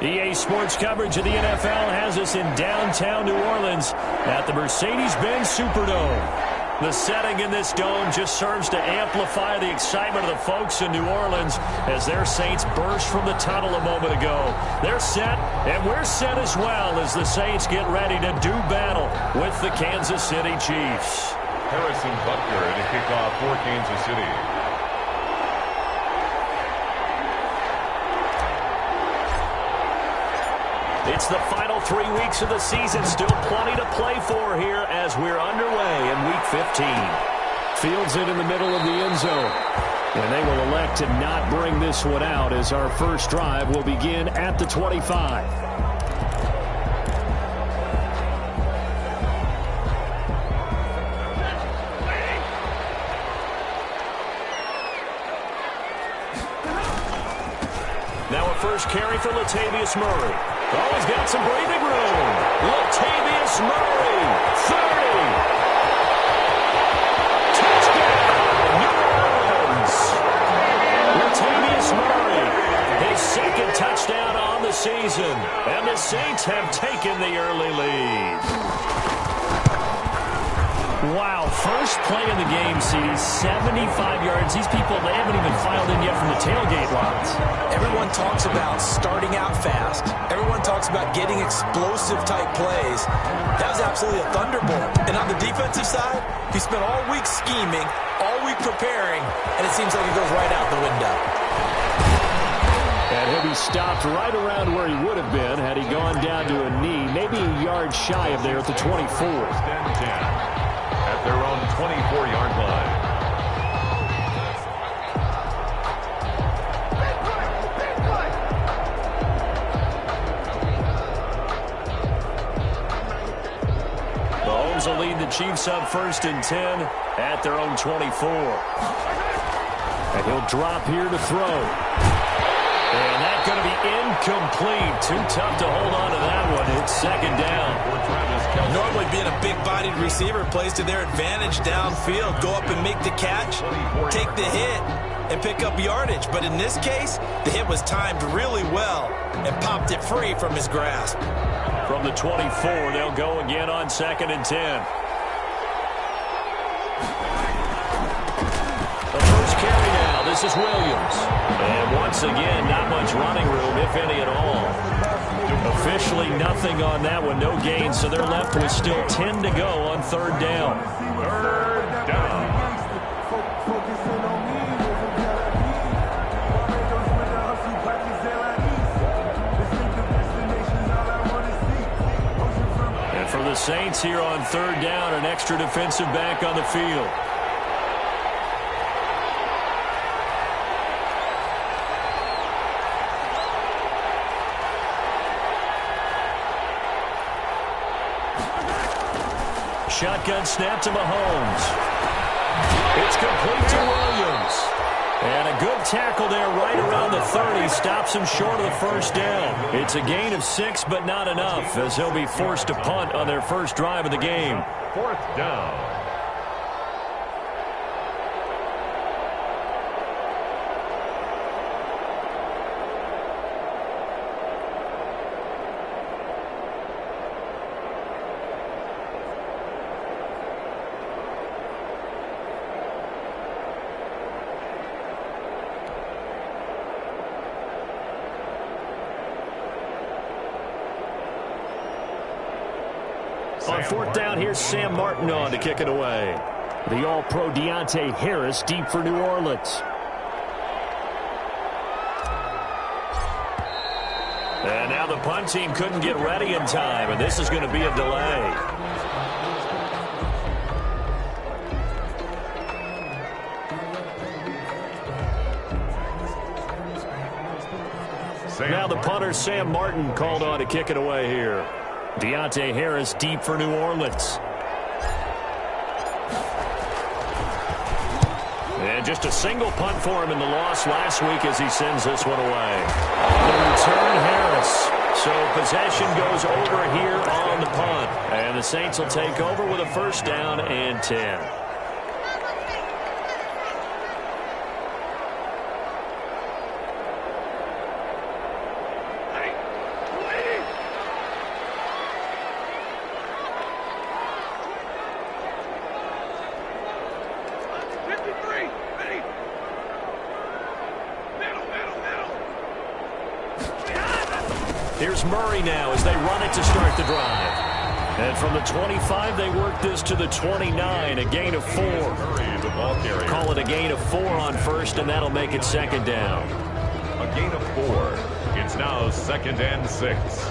EA Sports coverage of the NFL has us in downtown New Orleans at the Mercedes-Benz Superdome. The setting in this dome just serves to amplify the excitement of the folks in New Orleans as their Saints burst from the tunnel a moment ago. They're set, and we're set as well as the Saints get ready to do battle with the Kansas City Chiefs. Harrison Butker to kick off for Kansas City. It's the final 3 weeks of the season. Still plenty to play for here as we're underway in Week 15. Fields it in the middle of the end zone. And they will elect to not bring this one out as our first drive will begin at the 25. Now a first carry for Latavius Murray. Oh, he's got some breathing room. Latavius Murray, 30. Touchdown, New Orleans. Latavius Murray, his second touchdown on the season. And the Saints have taken the early lead. Wow, first play of the game, CD, 75 yards. These people, they haven't even filed in yet from the tailgate lines. Everyone talks about starting out fast. Everyone talks about getting explosive-type plays. That was absolutely a thunderbolt. And on the defensive side, he spent all week scheming, all week preparing, and it seems like it goes right out the window. And he'll be stopped right around where he would have been had he gone down to a knee, maybe a yard shy of there at the 24. At their own 24-yard line. Mahomes will lead the Chiefs up 1st and 10 at their own 24. And he'll drop here to throw. And that's going to be incomplete. Too tough to hold on to that one. It's 2nd down. Normally being a big-bodied receiver plays to their advantage downfield. Go up and make the catch, take the hit, and pick up yardage. But in this case, the hit was timed really well and popped it free from his grasp. From the 24, they'll go again on 2nd and 10. The first carry now. This is Williams. And once again, not much running room, if any at all. Officially nothing on that one. No gain, so they're left with still 10 to go on 3rd down. 3rd down. And for the Saints here on 3rd down, an extra defensive back on the field. Shotgun snap to Mahomes. It's complete to Williams. And a good tackle there right around the 30. Stops him short of the 1st down. It's a gain of 6, but not enough, as he'll be forced to punt on their first drive of the game. 4th down. On 4th down, here's Sam Martin on to kick it away. The All-Pro Deontay Harris deep for New Orleans. And now the punt team couldn't get ready in time, and this is going to be a delay. Now the punter, Sam Martin, called on to kick it away here. Deontay Harris deep for New Orleans. And just a single punt for him in the loss last week as he sends this one away. The return, Harris. So possession goes over here on the punt. And the Saints will take over with a 1st down and 10. Here's Murray now as they run it to start the drive. And from the 25, they work this to the 29, a gain of 4. Call it a gain of 4 on first, and that'll make it second down. A gain of 4. It's now 2nd and 6.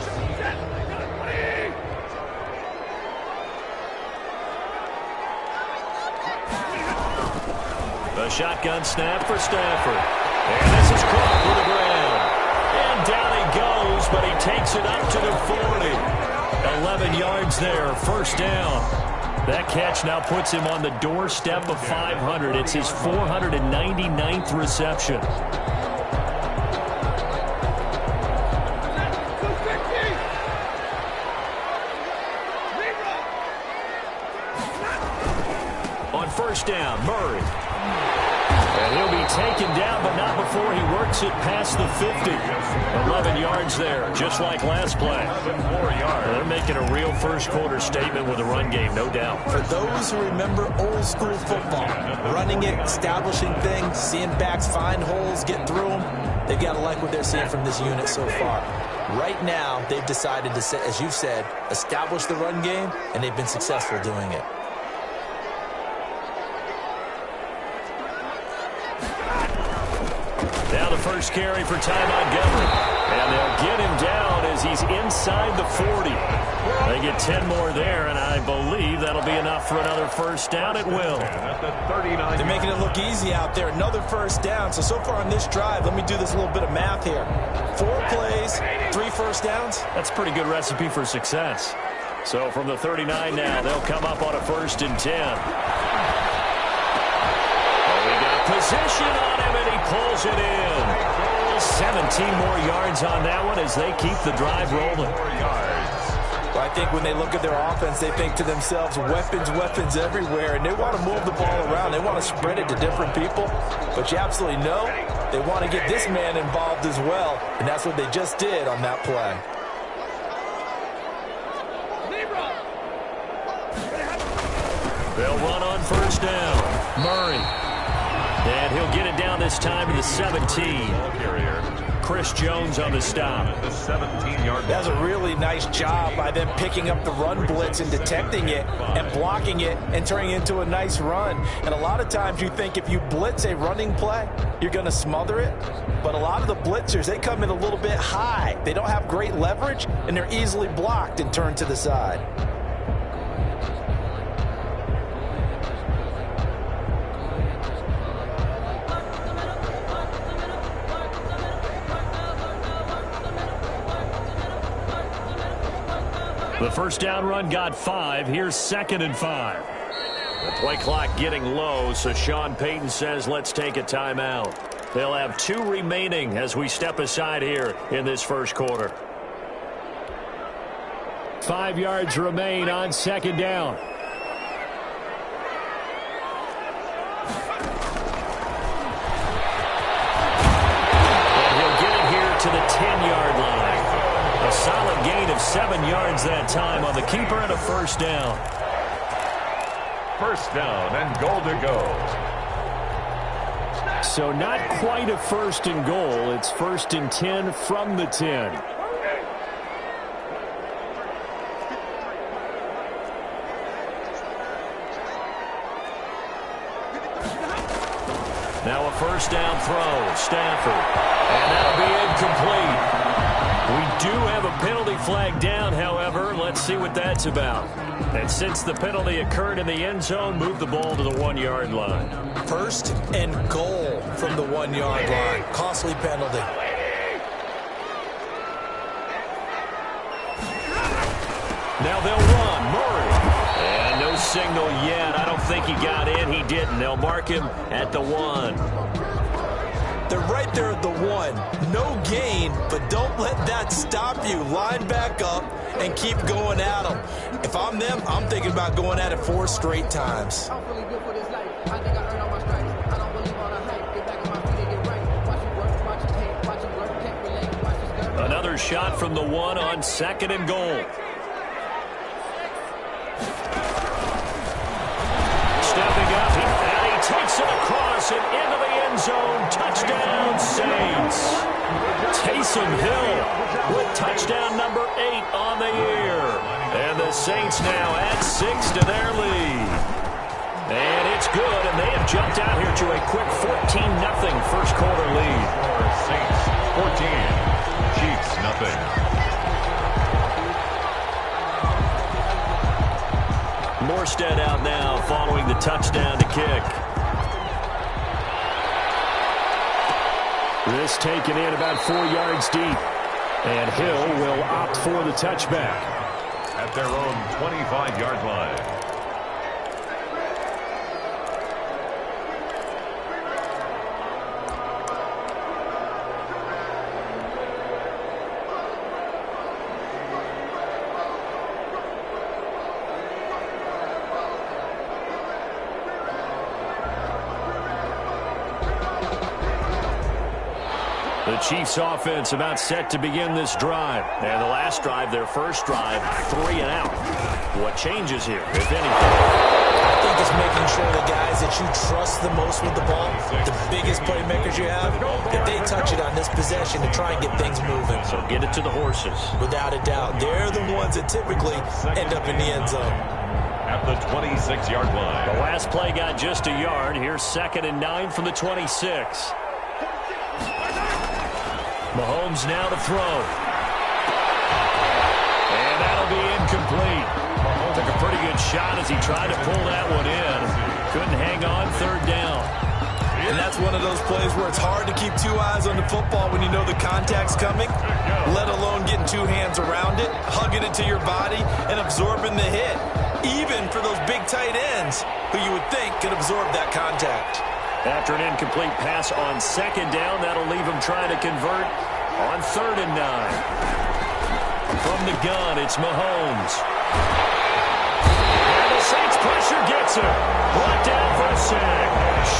A shotgun snap for Stafford. And this is caught to the ground. And down he goes, but he takes it up to the 40. 11 yards there, first down. That catch now puts him on the doorstep of 500. It's his 499th reception. On first down, Murray. And he'll be taken down, but not before he works it past the 50. 11 yards there, just like last play. 4 yards. They're making a real first-quarter statement with the run game, no doubt. For those who remember old-school football, running it, establishing things, seeing backs find holes, get through them, they've got to like what they're seeing from this unit so far. Right now, they've decided to, as you said, establish the run game, and they've been successful doing it. Now the first carry for Ty Montgomery. And they'll get him down as he's inside the 40. They get 10 more there, and I believe that'll be enough for another first down. It will. They're making it look easy out there. Another first down. So far on this drive, let me do this little bit of math here. 4 plays, 3 first downs. That's a pretty good recipe for success. So from the 39 now, they'll come up on a 1st and 10. We got position on him, and he pulls it in. 17 more yards on that one as they keep the drive rolling. Well, I think when they look at their offense, they think to themselves, weapons, weapons everywhere, and they want to move the ball around. They want to spread it to different people, but you absolutely know they want to get this man involved as well, and that's what they just did on that play. They'll run on first down. Murray. And he'll get it down this time to the 17. Chris Jones on the stop. The 17-yard. That was a really nice job by them picking up the run blitz and detecting it and blocking it and turning it into a nice run. And a lot of times you think if you blitz a running play, you're going to smother it. But a lot of the blitzers, they come in a little bit high. They don't have great leverage, and they're easily blocked and turned to the side. The first down run got 5. Here's 2nd and 5. The play clock getting low, so Sean Payton says let's take a timeout. They'll have 2 remaining as we step aside here in this first quarter. 5 yards remain on 2nd down. And he'll get it here to the 10-yard line. A solid gain of 7 yards that time on the keeper and a first down. First down and goal to go. So not quite a 1st and goal. It's 1st and 10 from the 10. Now a first down throw. Stafford. And that'll be incomplete. We do have a penalty flag down, however. Let's see what that's about. And since the penalty occurred in the end zone, move the ball to the 1-yard line. 1st and goal from the 1-yard line. Costly penalty. Now they'll run. Murray. And no signal yet. I don't think he got in. He didn't. They'll mark him at the 1. They're right there at the 1. No gain, but don't let that stop you. Line back up and keep going at them. If I'm them, I'm thinking about going at it 4 straight times. Another shot from the 1 on 2nd and goal. Stepping up, and he takes it across and into the end zone. Touchdown, Saints. Taysom Hill with touchdown number 8 on the year. And the Saints now add 6 to their lead. And it's good, and they have jumped out here to a quick 14-0 first quarter lead. Saints 14, Chiefs nothing. Morstead out now following the touchdown to kick. This taken in about 4 yards deep. And Hill will opt for the touchback. At their own 25-yard line. The Chiefs offense about set to begin this drive. And the last drive, their first drive, 3 and out. What changes here, if anything? I think it's making sure the guys that you trust the most with the ball, the biggest playmakers you have, that they touch it on this possession to try and get things moving. So get it to the horses. Without a doubt. They're the ones that typically end up in the end zone. At the 26-yard line. The last play got just a yard. Here's 2nd and 9 from the 26. Mahomes now to throw. And that'll be incomplete. Took a pretty good shot as he tried to pull that one in. Couldn't hang on, 3rd down. And that's one of those plays where it's hard to keep 2 eyes on the football when you know the contact's coming, let alone getting 2 hands around it, hugging it to your body, and absorbing the hit. Even for those big tight ends who you would think could absorb that contact. After an incomplete pass on 2nd down, that'll leave him trying to convert on 3rd and 9. From the gun, it's Mahomes. And the Saints pressure gets him. Brought down for a sack.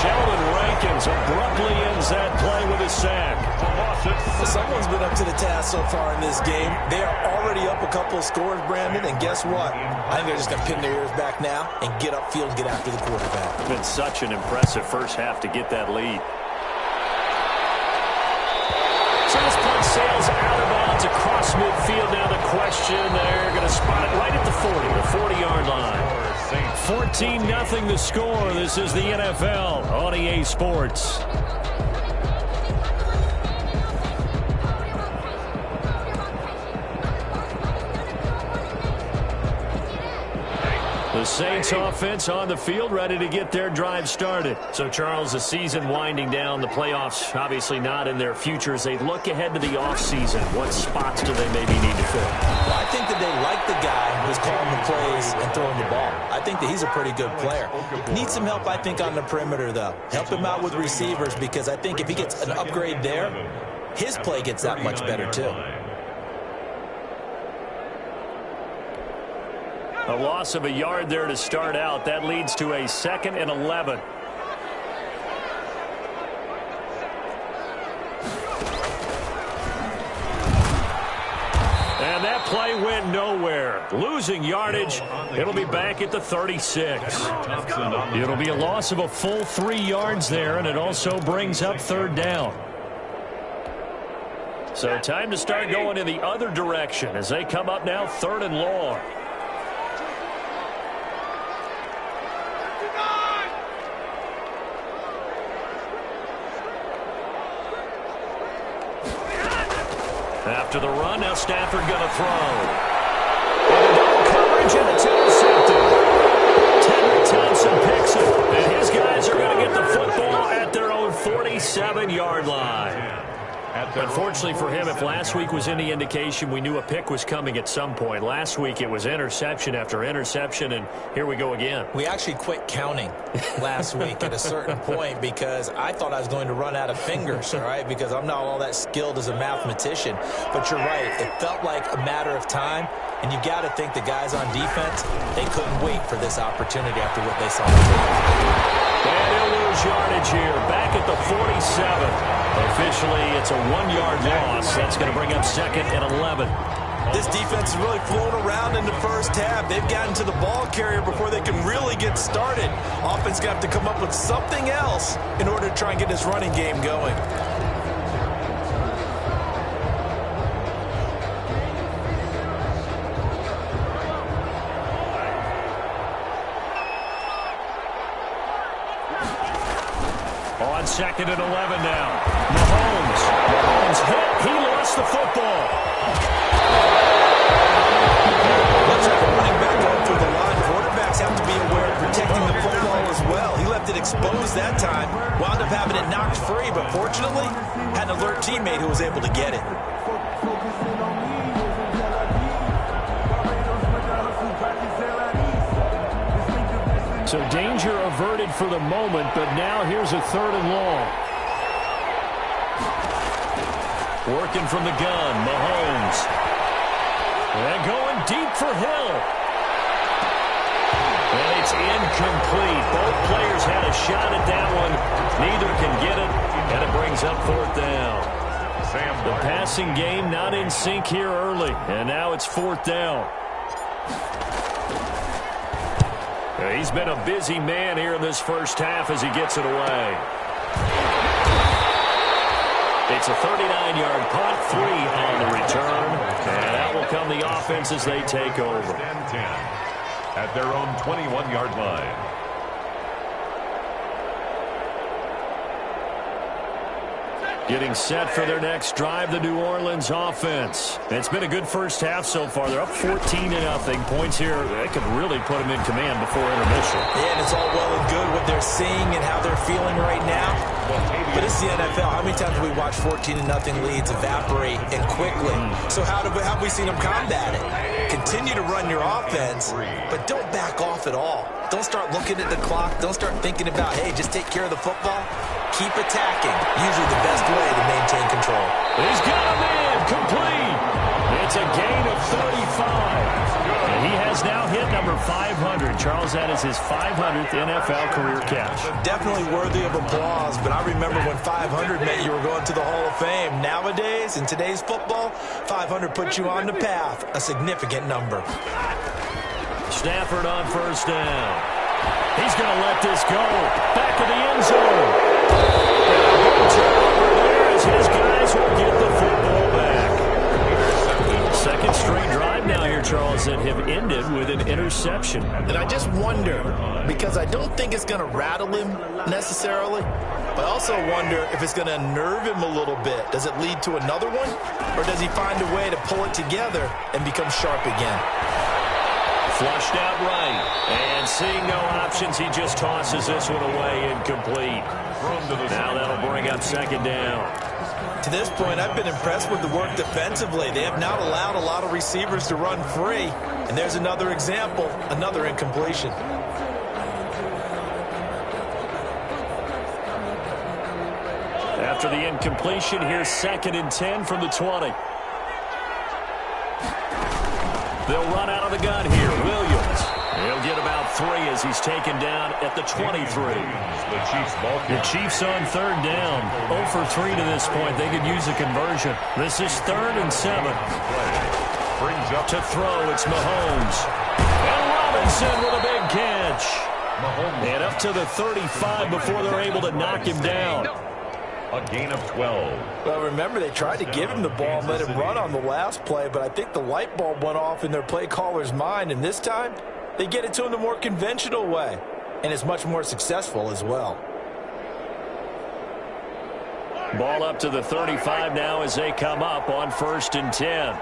Sheldon Rankins abruptly ends that play with a sack. Well, someone's been up to the task so far in this game. They are already up a couple of scores, Brandon, and guess what? I think they're just going to pin their ears back now and get upfield and get after the quarterback. It's been such an impressive first half to get that lead. So this punt sails out of bounds across midfield. Now the question, they're going to spot it right at the 40, the 40-yard line. 14-0 the score. This is the NFL on EA Sports. The Saints offense on the field, ready to get their drive started. So, Charles, the season winding down, the playoffs obviously not in their future. As they look ahead to the offseason, what spots do they maybe need to fill? Well, I think that they like the guy who's calling the plays and throwing the ball. I think that he's a pretty good player. Needs some help, I think, on the perimeter, though. Help him out with receivers, because I think if he gets an upgrade there, his play gets that much better, too. A loss of a yard there to start out. That leads to a 2nd and 11. And that play went nowhere. Losing yardage. It'll be back at the 36. It'll be a loss of a full 3 yards there, and it also brings up 3rd down. So time to start going in the other direction as they come up now 3rd and long. After the run, now Stafford going to throw. And double coverage, and it's intercepted. Tedrick Thompson picks it, and his guys are going to get the football at their own 47-yard line. Unfortunately for him, if last week was any indication, we knew a pick was coming at some point. Last week it was interception after interception, and here we go again. We actually quit counting last week at a certain point because I thought I was going to run out of fingers, all right, because I'm not all that skilled as a mathematician. But you're right. It felt like a matter of time, and you got to think the guys on defense, they couldn't wait for this opportunity after what they saw. And he'll lose yardage here, back at the 47. Officially, it's a 1-yard loss. That's going to bring up 2nd and 11. This defense is really flown around in the first half. They've gotten to the ball carrier before they can really get started. Offense going to have to come up with something else in order to try and get this running game going. 2nd and 11 now. Mahomes hit. He lost the football. Looks like a running back going through the line. Quarterbacks have to be aware of protecting the football as well. He left it exposed that time. Wound up having it knocked free, but fortunately, had an alert teammate who was able to get it. So danger averted for the moment, but now here's a 3rd and long. Working from the gun, Mahomes. And going deep for Hill. And it's incomplete. Both players had a shot at that one. Neither can get it, and it brings up 4th down. The passing game not in sync here early, and now it's 4th down. He's been a busy man here in this first half as he gets it away. It's a 39-yard punt, 3 on the return. And out will come the offense as they take over. 10 at their own 21-yard line. Getting set for their next drive, the New Orleans offense. It's been a good first half so far. They're up 14-0. Points here, they could really put them in command before intermission. Yeah, and it's all well and good what they're seeing and how they're feeling right now. But it's the NFL. How many times have we watched 14-0 leads evaporate and quickly? So how have we seen them combat it? Continue to run your offense, but don't back off at all. Don't start looking at the clock. Don't start thinking about, hey, just take care of the football. Keep attacking. Usually the best way to maintain control. He's got him in. Complete. It's a gain of 35. And he has now hit number 500. Charles, that is his 500th NFL career catch. Definitely worthy of applause, but I remember when 500 meant you were going to the Hall of Fame. Nowadays, in today's football, 500 puts you on the path. A significant number. Stafford on 1st down. He's going to let this go. Back of the end zone. Turnover there as his guys will get the football back. 2nd straight drive now here, Charles, that have ended with an interception. And I just wonder, because I don't think it's going to rattle him necessarily, but I also wonder if it's going to unnerve him a little bit. Does it lead to another one? Or does he find a way to pull it together and become sharp again? Flushed out right. And seeing no options, he just tosses this one away incomplete. Now that'll bring up 2nd down. To this point, I've been impressed with the work defensively. They have not allowed a lot of receivers to run free. And there's another example, another incompletion. After the incompletion, here's 2nd and 10 from the 20. They'll run out of the gun here. Williams. He'll get about 3 as he's taken down at the 23. The Chiefs on 3rd down. 0 for 3 to this point. They could use a conversion. This is 3rd and 7. To throw, it's Mahomes. And Robinson with a big catch. And up to the 35 before they're able to knock him down. A gain of 12. Well, remember, they tried to give him the ball and let him run on the last play, but I think the light bulb went off in their play caller's mind, and this time, they get it to him the more conventional way, and it's much more successful as well. Ball up to the 35 now as they come up on 1st and 10.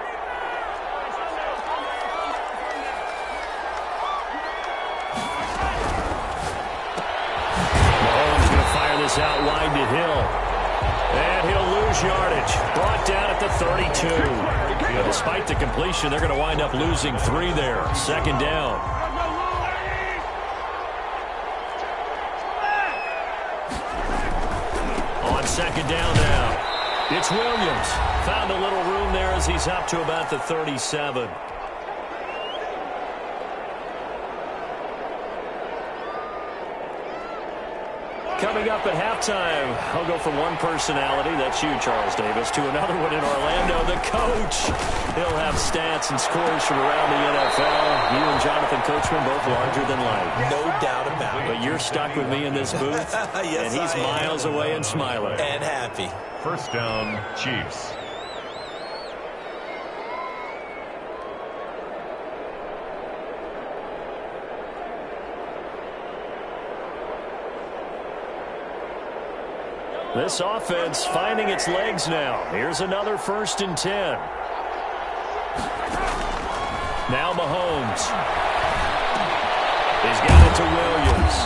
Mahomes going to fire this out wide to Hill. And he'll lose yardage. Brought down at the 32. Despite the completion, they're going to wind up losing 3 there. 2nd down. On 2nd down now. It's Williams. Found a little room there as he's up to about the 37. Coming up at halftime, I'll go from one personality, that's you, Charles Davis, to another one in Orlando, the coach. He'll have stats and scores from around the NFL. You and Jonathan Coachman both larger than life. No doubt about it. But you're stuck with me in this booth, yes, and he's miles away and smiling. And happy. 1st down, Chiefs. This offense finding its legs now. Here's another 1st and 10. Now Mahomes. He's got it to Williams.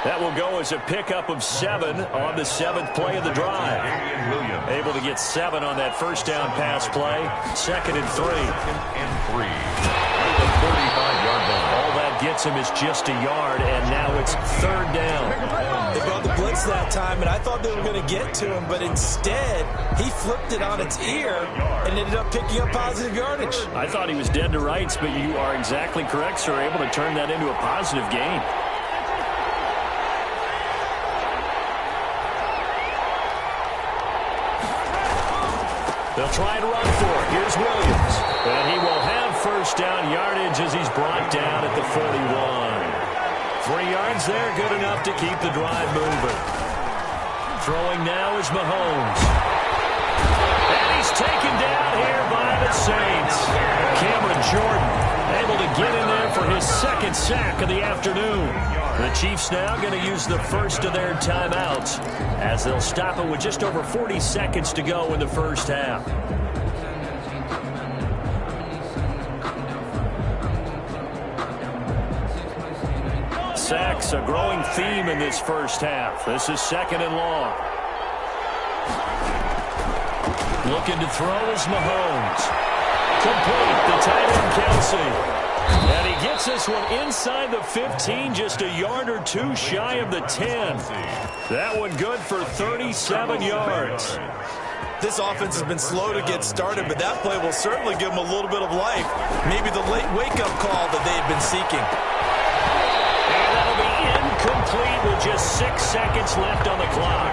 That will go as a pickup of 7 on the 7th play of the drive. Able to get 7 on that first down pass play. 2nd and 3. 2nd and 3. At the 45-yard line. All that gets him is just a yard, and now it's 3rd down. They brought the blitz that time, and I thought they were going to get to him, but instead, he flipped it on its ear and ended up picking up positive yardage. I thought he was dead to rights, but you are exactly correct, sir. Able to turn that into a positive gain. They'll try to run for it. Here's Williams. And he will have first down yardage as he's brought down at the 41. 3 yards there, good enough to keep the drive moving. Throwing now is Mahomes. And he's taken down here by the Saints. Cameron Jordan able to get in there for his 2nd sack of the afternoon. The Chiefs now going to use the first of their timeouts as they'll stop it with just over 40 seconds to go in the first half. Sacks, a growing theme in this first half. This is 2nd and long. Looking to throw is Mahomes. Complete, the tight end Kelsey. And he gets this one inside the 15, just a yard or 2 shy of the 10. That one good for 37 yards. This offense has been slow to get started, but that play will certainly give them a little bit of life. Maybe the late wake-up call that they've been seeking. And that'll be incomplete with just 6 seconds left on the clock.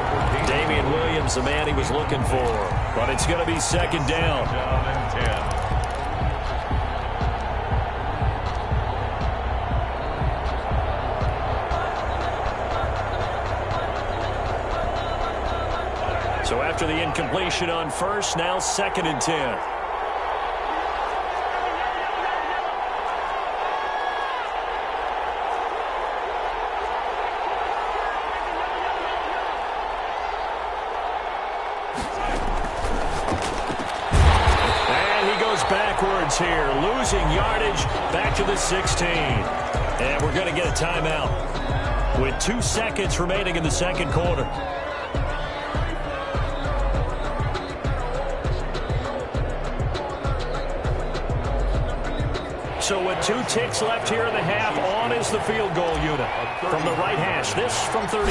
Damian Williams, the man he was looking for. But it's going to be 2nd down. Down and 10. So after the incompletion on first, now 2nd and 10. And he goes backwards here, losing yardage back to the 16. And we're going to get a timeout with 2 seconds remaining in the 2nd quarter. So with 2 ticks left here in the half, on is the field goal unit. From the right hash, this from 33.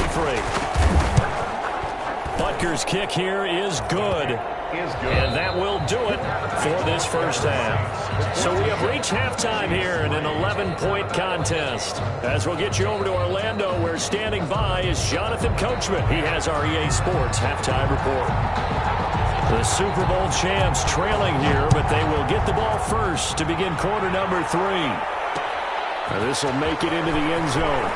Butker's kick here is good. And that will do it for this first half. So we have reached halftime here in an 11-point contest. As we'll get you over to Orlando, where standing by is Jonathan Coachman. He has our EA Sports halftime report. The Super Bowl champs trailing here, but they will get the ball first to begin quarter number 3. This will make it into the end zone.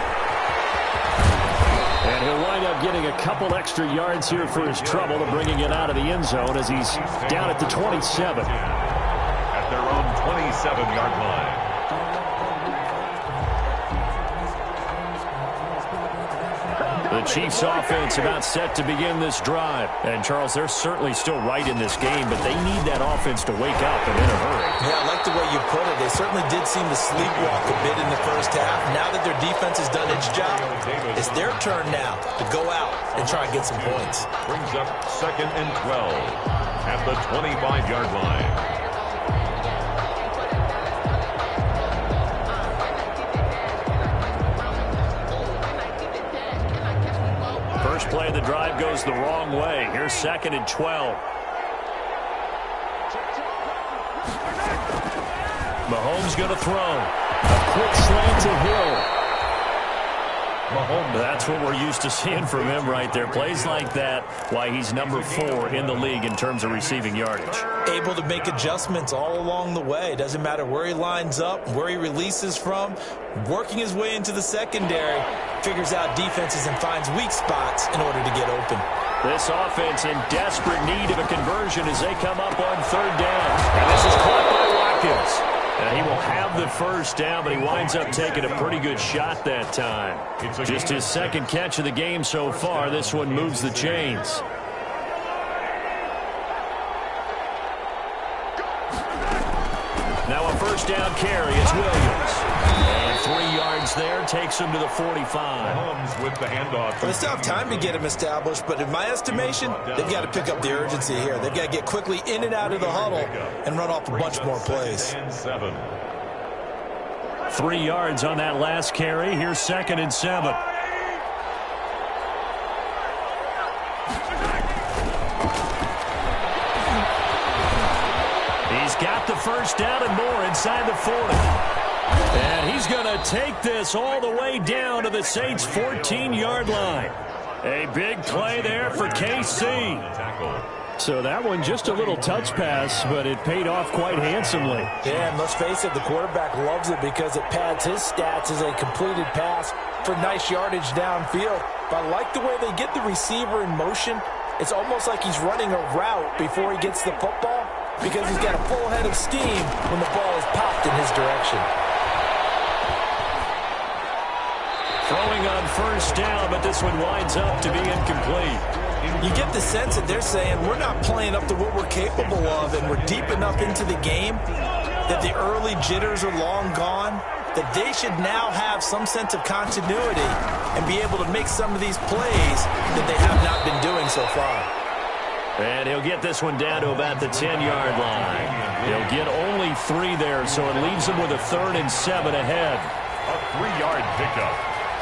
And he'll wind up getting a couple extra yards here for his trouble to bringing it out of the end zone as he's down at the 27. At their own 27-yard line. The Chiefs offense about set to begin this drive. And, Charles, they're certainly still right in this game, but they need that offense to wake up and in a hurry. Yeah, I like the way you put it. They certainly did seem to sleepwalk a bit in the first half. Now that their defense has done its job, it's their turn now to go out and try and get some points. Brings up 2nd and 12 at the 25-yard line. First play of the drive goes the wrong way. Here's 2nd and 12. Mahomes going to throw. A quick slant to Hill. Mahomes, that's what we're used to seeing from him right there. Plays like that, why he's number 4 in the league in terms of receiving yardage. Able to make adjustments all along the way. Doesn't matter where he lines up, where he releases from. Working his way into the secondary, figures out defenses and finds weak spots in order to get open. This offense in desperate need of a conversion as they come up on 3rd down. And this is caught by Watkins. He will have the first down, but he winds up taking a pretty good shot that time. Just his second catch of the game so far. This one moves the chains. Now a first down carry. It's Williams. And 3 yards there takes him to the 45. With the handoff. Well, they still have time to get him established, but in my estimation, they've got to pick up the urgency here. They've got to get quickly in and out of the huddle and run off a bunch more plays. 3 yards on that last carry. Here's 2nd and 7. He's got the first down and more inside the 40. And he's going to take this all the way down to the Saints' 14-yard line. A big play there for KC. So that one just a little touch pass, but it paid off quite handsomely. Yeah, and let's face it, the quarterback loves it because it pads his stats as a completed pass for nice yardage downfield. But I like the way they get the receiver in motion. It's almost like he's running a route before he gets the football because he's got a full head of steam when the ball is popped in his direction. Throwing on first down, but this one winds up to be incomplete. You get the sense that they're saying we're not playing up to what we're capable of, and we're deep enough into the game that the early jitters are long gone, that they should now have some sense of continuity and be able to make some of these plays that they have not been doing so far. And he'll get this one down to about the 10-yard line. He'll get only 3 there, so it leaves him with a 3rd and 7 ahead. A 3-yard pickup.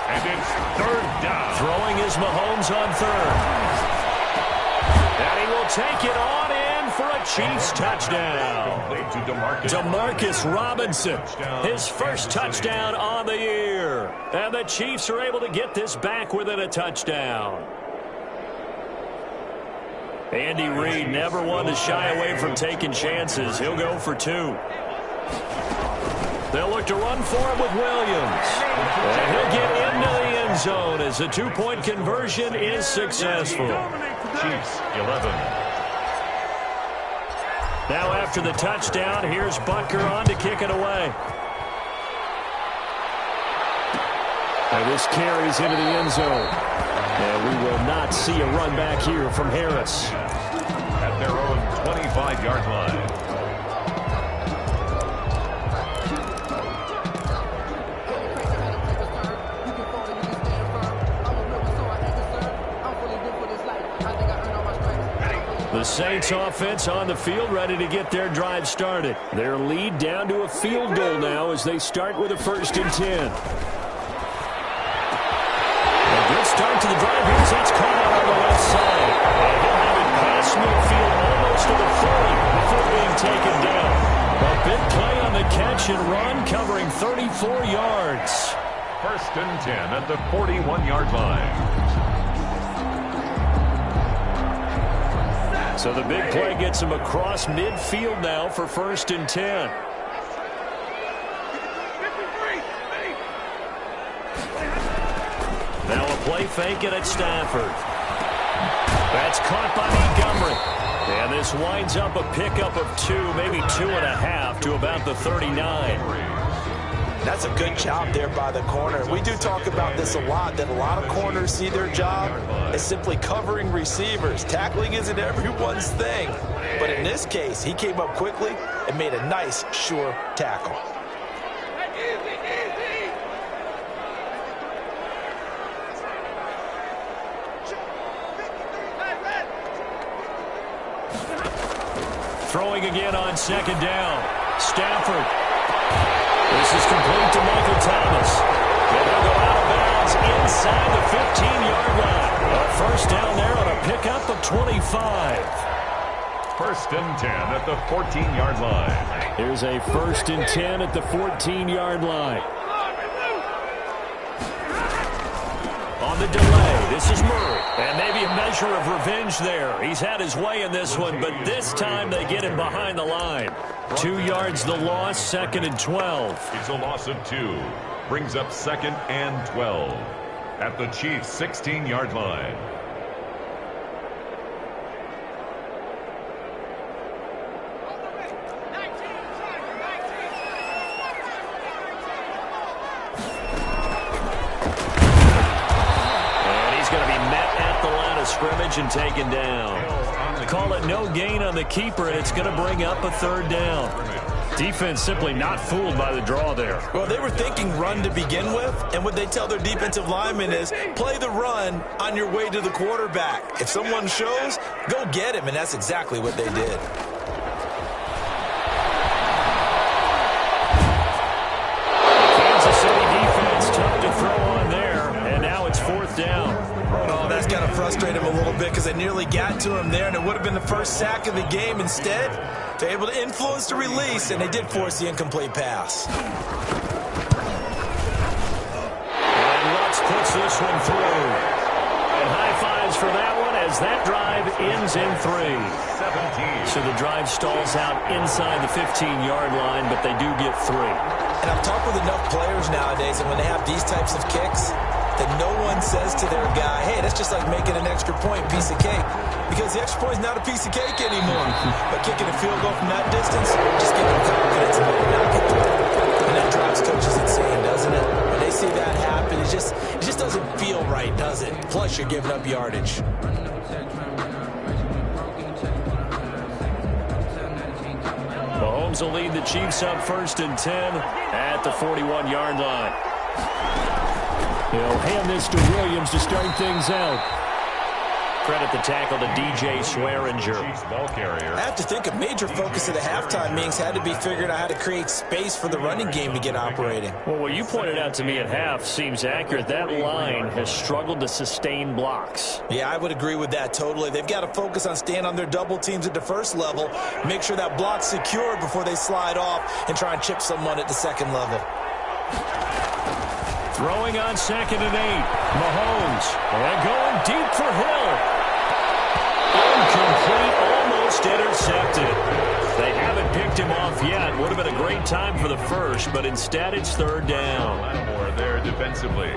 And it's 3rd down. Throwing is Mahomes on 3rd. And he will take it on in for a Chiefs touchdown. Demarcus Robinson, his first touchdown on the year. And the Chiefs are able to get this back within a touchdown. Andy Reid never one to shy away from taking chances. He'll go for 2. They'll look to run for him with Williams. And he'll get into the end zone as the 2-point conversion is successful. Chiefs 11. Now after the touchdown, here's Butker on to kick it away. And this carries into the end zone. And we will not see a run back here from Harris. At their own 25-yard line. The Saints offense on the field, ready to get their drive started. Their lead down to a field goal now as they start with a 1st and 10. A good start to the drive here as that's caught out on the left side. And he'll have it past midfield almost to the 40 before being taken down. A big play on the catch and run covering 34 yards. 1st and 10 at the 41-yard line. So the big play gets him across midfield now for 1st and 10. Now a play fake it at Stafford. That's caught by Montgomery. And this winds up a pickup of 2, maybe 2.5 to about the 39. That's a good job there by the corner. We do talk about this a lot, that a lot of corners see their job as simply covering receivers. Tackling isn't everyone's thing. But in this case, he came up quickly and made a nice, sure tackle. Throwing again on 2nd down. Stafford. This is complete to Michael Thomas. And they'll go out of bounds inside the 15-yard line. A 1st down there on a pickup of 25. 1st and 10 at the 14-yard line. Here's a 1st and 10 at the 14-yard line. On the delay, this is Murray. And maybe a measure of revenge there. He's had his way in this one, but this time they get him behind the line. 2 yards the loss, 2nd and 12. It's a loss of 2. Brings up 2nd and 12 at the Chiefs' 16-yard line. of scrimmage and taken down. Call it no gain on the keeper, and it's going to bring up a third down. Defense simply not fooled by the draw there. Well, they were thinking run to begin with, and what they tell their defensive linemen is play the run on your way to the quarterback. If someone shows, go get him, and that's exactly what they did. Kansas City defense tough to throw on there, and now it's fourth down. Oh, that's got to frustrate him a little bit because they nearly got to him there, and it would have been the first sack of the game. Instead, they're able to influence the release, and they did force the incomplete pass. And Lutz puts this one through. And high fives for that one as that drive ends in 3. 17. So the drive stalls out inside the 15-yard line, but they do get 3. And I've talked with enough players nowadays, and when they have these types of kicks, that no one says to their guy, hey, that's just like making an extra point, piece of cake. Because the extra point is not a piece of cake anymore. But kicking a field goal from that distance, just give them confidence and let them knock it through. And that drives coaches insane, doesn't it? When they see that happen, it just doesn't feel right, does it? Plus, you're giving up yardage. Mahomes will lead the Chiefs up 1st and 10 at the 41-yard line. He'll hand this to Williams to start things out. Credit the tackle to DJ Swearinger. Chiefs ball carrier. I have to think a major focus of the halftime meetings had to be figuring out how to create space for the running game to get operating. Well, what you pointed out to me at half seems accurate. That line has struggled to sustain blocks. Yeah, I would agree with that totally. They've got to focus on staying on their double teams at the first level, make sure that block's secure before they slide off and try and chip someone at the second level. Throwing on 2nd and 8. Mahomes. And going deep for Hill. Incomplete, almost intercepted. They haven't picked him off yet. Would have been a great time for the first, but instead it's 3rd down. Lattimore there defensively.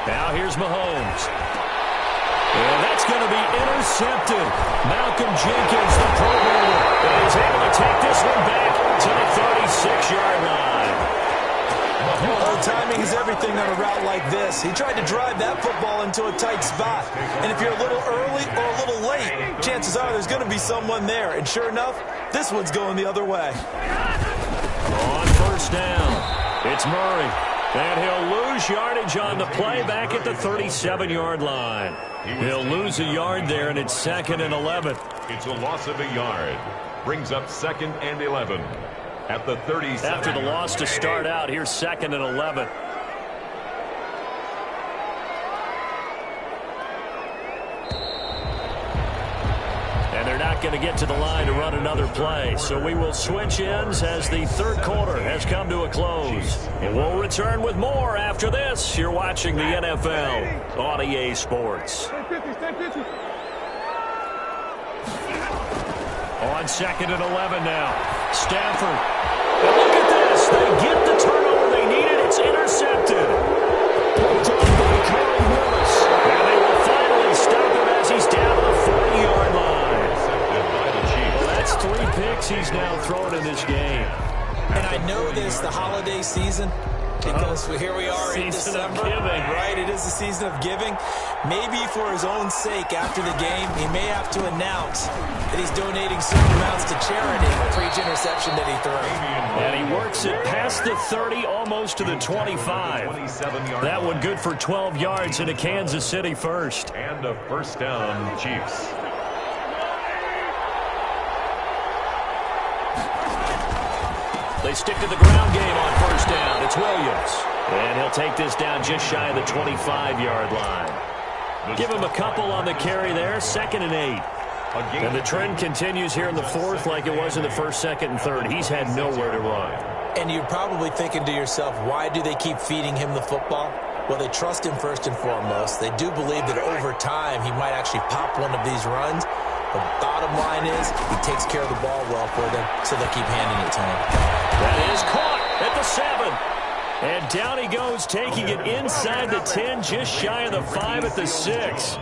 Now here's Mahomes. And that's going to be intercepted. Malcolm Jenkins, the Pro Bowler, is able to take this one back to the 36-yard line. Oh, timing is everything on a route like this. He tried to drive that football into a tight spot. And if you're a little early or a little late, chances are there's going to be someone there. And sure enough, this one's going the other way. On 1st down, it's Murray. And he'll lose yardage on the play back at the 37-yard line. He'll lose a yard there, and it's 2nd and 11. It's a loss of a yard. Brings up 2nd and 11 at the 37. After the loss to start out, here's 2nd and 11. And they're not going to get to the line to run another play. So we will switch ends as the 3rd quarter has come to a close. And we'll return with more after this. You're watching the NFL on EA Sports. On 2nd and 11 now. Stafford. And look at this. They get the turnover they needed. It's intercepted. Picked up by Corey Willis. And they will finally stop him as he's down to the 40-yard line. That's 3 picks he's now thrown in this game. And I know this, the holiday season, because here we are in December, right? It is the season of giving. Maybe for his own sake, after the game, he may have to announce that he's donating certain amounts to charity for each interception that he throws. And he works it past the 30, almost to the 25. That one good for 12 yards into Kansas City first. And a 1st down, Chiefs. They stick to the ground game on 1st down. It's Williams. And he'll take this down just shy of the 25-yard line. Give him a couple on the carry there. 2nd and 8. And the trend continues here in the 4th like it was in the 1st, 2nd, and 3rd. He's had nowhere to run. And you're probably thinking to yourself, why do they keep feeding him the football? Well, they trust him first and foremost. They do believe that over time he might actually pop one of these runs. The bottom line is he takes care of the ball well for them, so they keep handing it to him. That is caught at the 7. And down he goes, taking it inside the 10, just shy of the 5 at the 6.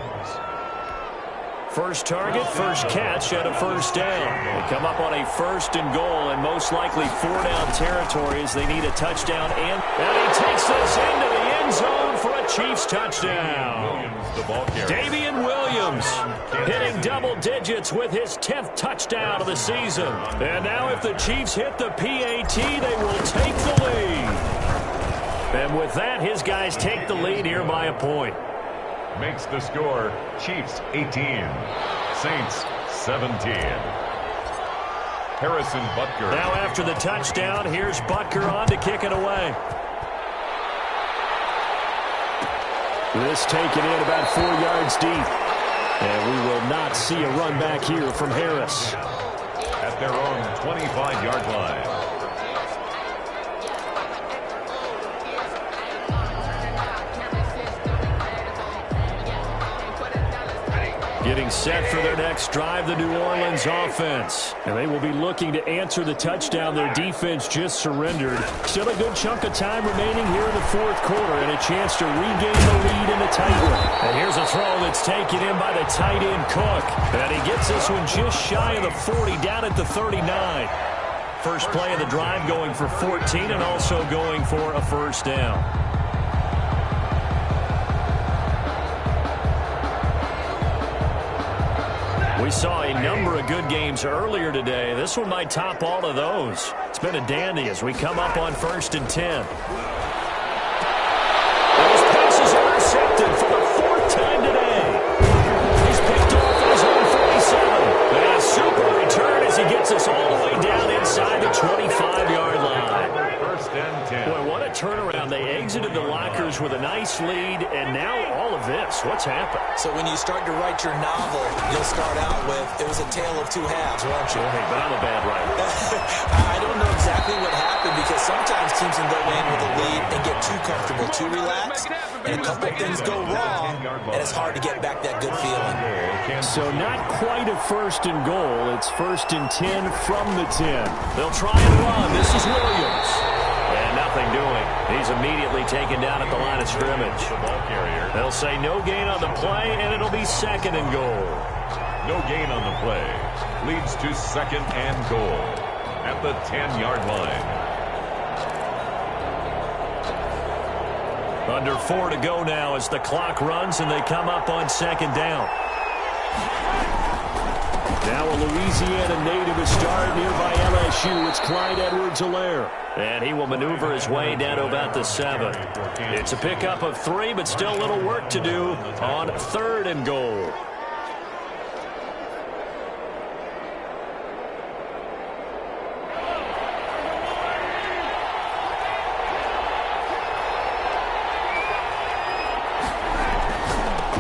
First target, first catch, and a first down. They come up on a 1st and goal, and most likely 4-down territory as they need a touchdown. And he takes this into the end zone for a Chiefs touchdown. Davian Williams hitting double digits with his 10th touchdown of the season. And now if the Chiefs hit the PAT, they will take the lead. And with that, his guys take the lead here by a point. Makes the score Chiefs 18, Saints 17. Harrison Butker. Now after the touchdown, here's Butker on to kick it away. This taken in about 4 yards deep. And we will not see a run back here from Harris. At their own 25-yard line. Getting set for their next drive, the New Orleans offense. And they will be looking to answer the touchdown their defense just surrendered. Still a good chunk of time remaining here in the 4th quarter and a chance to regain the lead in a tight one. And here's a throw that's taken in by the tight end Cook. And he gets this one just shy of the 40, down at the 39. First play of the drive going for 14 and also going for a first down. We saw a number of good games earlier today. This one might top all of those. It's been a dandy as we come up on 1st and 10. Those passes are intercepted for the 4th time today. He's picked off at his own 47. And a super return as he gets us all the way down inside the 25-yard line. 1st and 10. Boy, what a turnaround. They exited the lockers with a nice lead, and now all of this. What's happened? So when you start to write your novel, you'll start out with, it was a tale of 2 halves, won't you? Hey, but I'm a bad writer. I don't know exactly what happened because sometimes teams can go in with a lead and get too comfortable, too relaxed, and a couple of things go wrong, and it's hard to get back that good feeling. So not quite a 1st and goal. It's 1st and 10 from the 10. They'll try and run. This is Williams. And nothing doing. He's immediately taken down at the line of scrimmage. They'll say no gain on the play, and it'll be 2nd and goal. No gain on the play. Leads to 2nd and goal at the 10-yard line. Under 4 to go now as the clock runs and they come up on 2nd down. Now a Louisiana native is started here by LSU. It's Clyde Edwards-Helaire. And he will maneuver his way down to about the 7. It's a pickup of 3, but still a little work to do on 3rd and goal.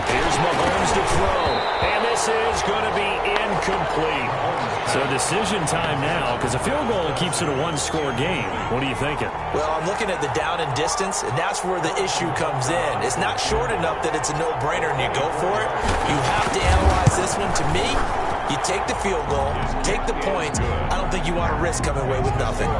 Here's Mahomes to throw. And this is going to be incomplete. So decision time now, because a field goal keeps it a 1-score game. What are you thinking? Well, I'm looking at the down and distance, and that's where the issue comes in. It's not short enough that it's a no-brainer and you go for it. You have to analyze this one. To me, you take the field goal, take the points. I don't think you want to risk coming away with nothing.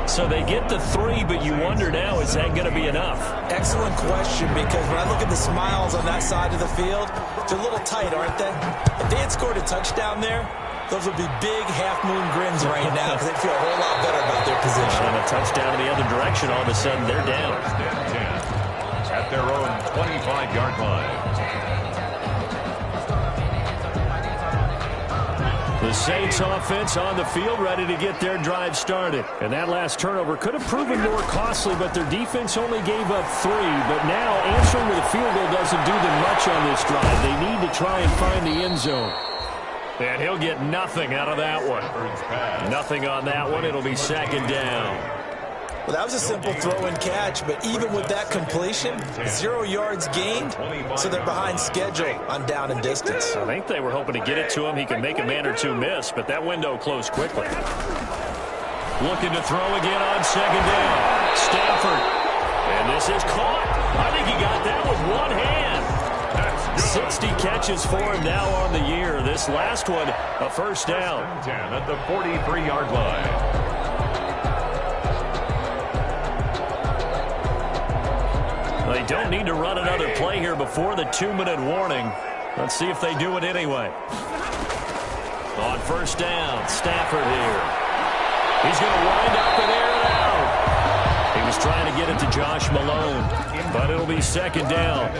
So they get the 3, but you wonder now, is that going to be enough? Excellent question, because when I look at the smiles on that side of the field, they're a little tight, aren't they? If they had scored a touchdown there, those would be big half-moon grins right now because they feel a whole lot better about their position. And a touchdown in the other direction, all of a sudden they're down. At their own 25-yard line. The Saints offense on the field ready to get their drive started. And that last turnover could have proven more costly, but their defense only gave up 3. But now answering with a field goal doesn't do them much on this drive. They need to try and find the end zone. And he'll get nothing out of that one. Nothing on that one. It'll be 2nd down. Well, that was a simple throw and catch, but even with that completion, 0 yards gained, so they're behind schedule on down and distance. I think they were hoping to get it to him. He can make a man or 2 miss, but that window closed quickly. Looking to throw again on 2nd down. Stafford. And this is caught. I think he got that with one hand. 60 catches for him now on the year. This last one, a first down. 10 at the 43-yard line. They don't need to run another play here before the 2-minute warning. Let's see if they do it anyway. On first down, Stafford here. He's going to wind up and air it out. He was trying to get it to Josh Malone, but it'll be second down.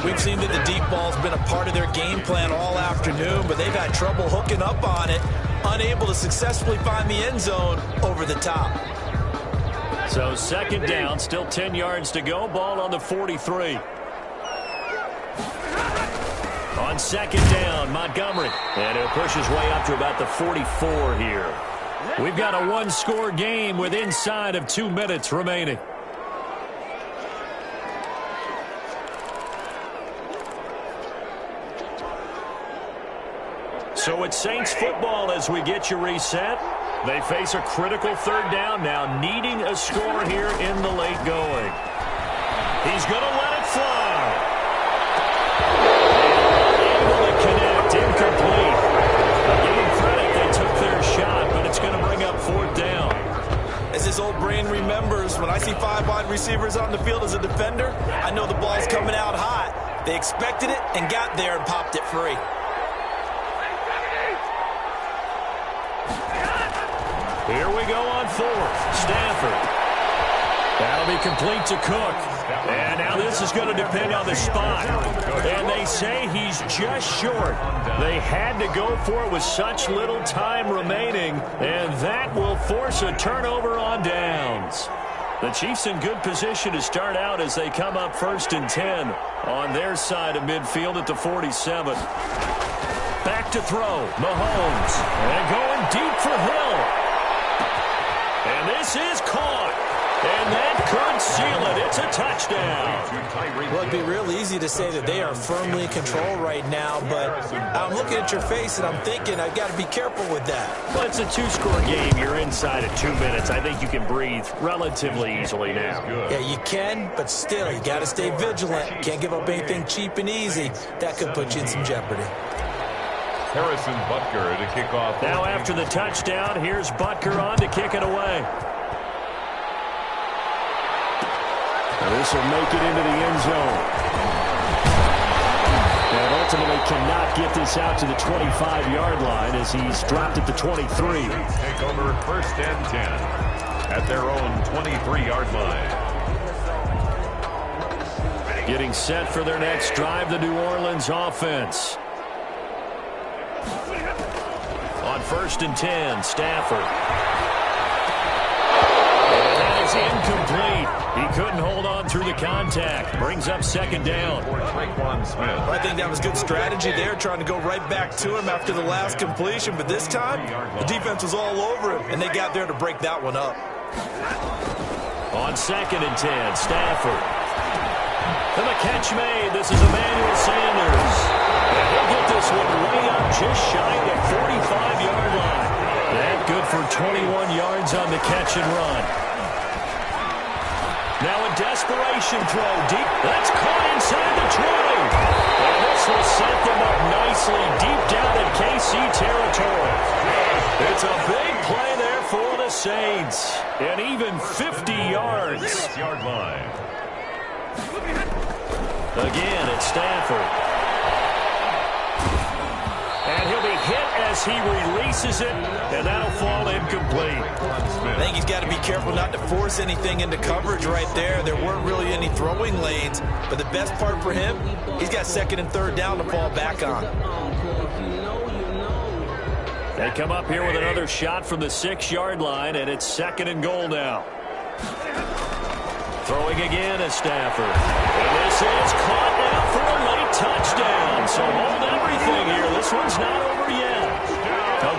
We've seen that the deep ball's been a part of their game plan all afternoon, but they've had trouble hooking up on it, unable to successfully find the end zone over the top. So second down, still 10 yards to go. Ball on the 43. On second down, Montgomery. And he'll push his way up to about the 44 here. We've got a one-score game with inside of 2 minutes remaining. So it's Saints football as we get you reset. They face a critical third down now, needing a score here in the late going. He's going to let it fly. Able to connect, incomplete. I give him credit, they took their shot, but it's going to bring up fourth down. As his old brain remembers, when I see 5 wide receivers on the field as a defender, I know the ball's coming out hot. They expected it and got there and popped it free. Here we go on fourth. Stafford. That'll be complete to Cook. And now this is going to depend on the spot. And they say he's just short. They had to go for it with such little time remaining. And that will force a turnover on downs. The Chiefs in good position to start out as they come up 1st and 10 on their side of midfield at the 47. Back to throw. Mahomes. And going deep for Hill. And this is caught. And that could seal it. It's a touchdown. Well, it'd be real easy to say that they are firmly in control right now, but I'm looking at your face and I'm thinking I've got to be careful with that. Well, it's a 2-score game. You're inside at 2 minutes. I think you can breathe relatively easily now. Yeah, you can, but still, you got to stay vigilant. Can't give up anything cheap and easy. That could put you in some jeopardy. Harrison Butker to kick off. Now after the touchdown, here's Butker on to kick it away. This will make it into the end zone. And ultimately cannot get this out to the 25-yard line as he's dropped at the 23. Take over 1st and 10 at their own 23-yard line. Getting set for their next drive, the New Orleans offense. On 1st and 10, Stafford. And that is incomplete. He couldn't hold on through the contact. Brings up second down. I think that was good strategy there, trying to go right back to him after the last completion. But this time, the defense was all over him, and they got there to break that one up. On 2nd and 10, Stafford. And the catch made. This is Emmanuel Sanders. And he'll get this one way up just shy of the 45-yard line. That good for 21 yards on the catch and run. Now a desperation throw deep. That's caught inside the 20. And this will set them up nicely deep down in KC territory. It's a big play there for the Saints. And even 50 yards. 6-yard line. Again, it's Stafford. And he'll be hit as he releases it, and that'll fall incomplete. I think he's got to be careful not to force anything into coverage right there. There weren't really any throwing lanes, but the best part for him, he's got 2nd and 3rd down to fall back on. They come up here with another shot from the 6-yard line, and it's 2nd and goal now. Throwing again is Stafford. And this is caught now for a late touchdown. So hold everything here. This one's not over yet.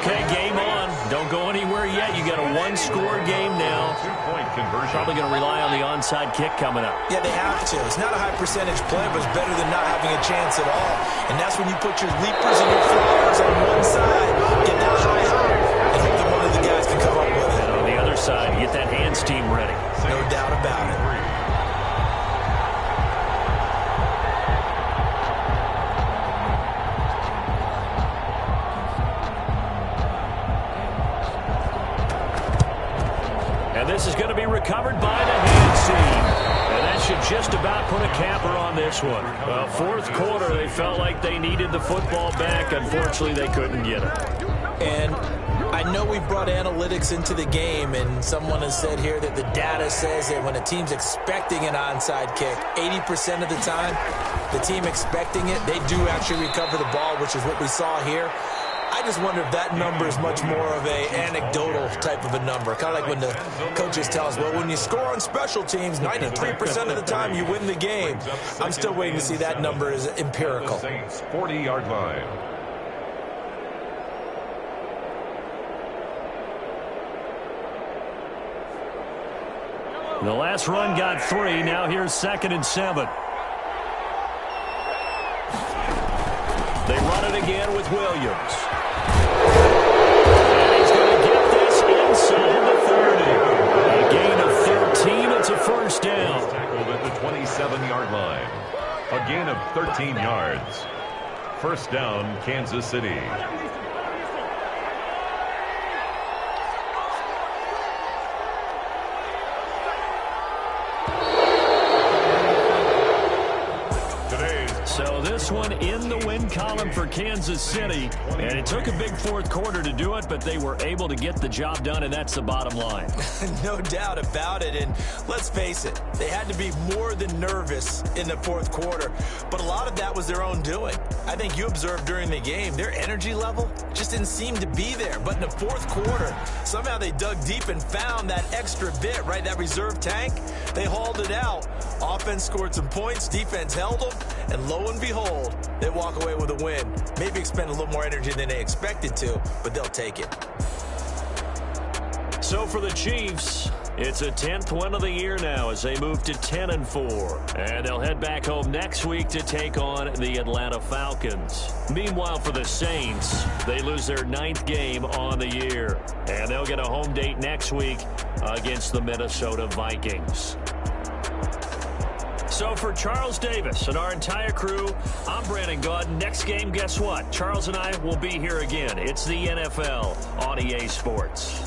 Okay, game on. Don't go anywhere yet. You got a 1-score game now. 2-point conversion. Probably going to rely on the onside kick coming up. Yeah, they have to. It's not a high percentage play, but it's better than not having a chance at all. And that's when you put your leapers and your flyers on one side, get that high hop, and hope that one of the guys can come up with it. And on the other side, get that hands team ready. No doubt about it. just about put a capper on this one. Fourth quarter, they felt like they needed the football back. Unfortunately, they couldn't get it. And I know we brought analytics into the game, and someone has said here that the data says that when a team's expecting an onside kick, 80% of the time, the team expecting it, they do actually recover the ball, which is what we saw here. I just wonder if that number is much more of a anecdotal type of a number. Kind of like when the coaches tell us, well, when you score on special teams, 93% of the time you win the game. I'm still waiting to see that number is empirical. 40-yard line. The last run got 3. Now here's 2nd and 7. They run it again with Williams. And he's going to get this inside the 30. A gain of 13. It's a first down. Tackled at the 27-yard line. A gain of 13 yards. First down, Kansas City. So this one in the win column for Kansas City. And it took a big fourth quarter to do it, but they were able to get the job done, and that's the bottom line. No doubt about it. And let's face it, they had to be more than nervous in the fourth quarter. But a lot of that was their own doing. I think you observed during the game, their energy level just didn't seem to be there. But in the fourth quarter, somehow they dug deep and found that extra bit, right? That reserve tank. They hauled it out. Offense scored some points. Defense held them. And lo and behold, they walk away with a win. Maybe expend a little more energy than they expected to, but they'll take it. So for the Chiefs, it's a 10th win of the year now as they move to 10-4. And they'll head back home next week to take on the Atlanta Falcons. Meanwhile, for the Saints, they lose their 9th game on the year. And they'll get a home date next week against the Minnesota Vikings. So for Charles Davis and our entire crew, I'm Brandon Gaudin. Next game, guess what? Charles and I will be here again. It's the NFL on EA Sports.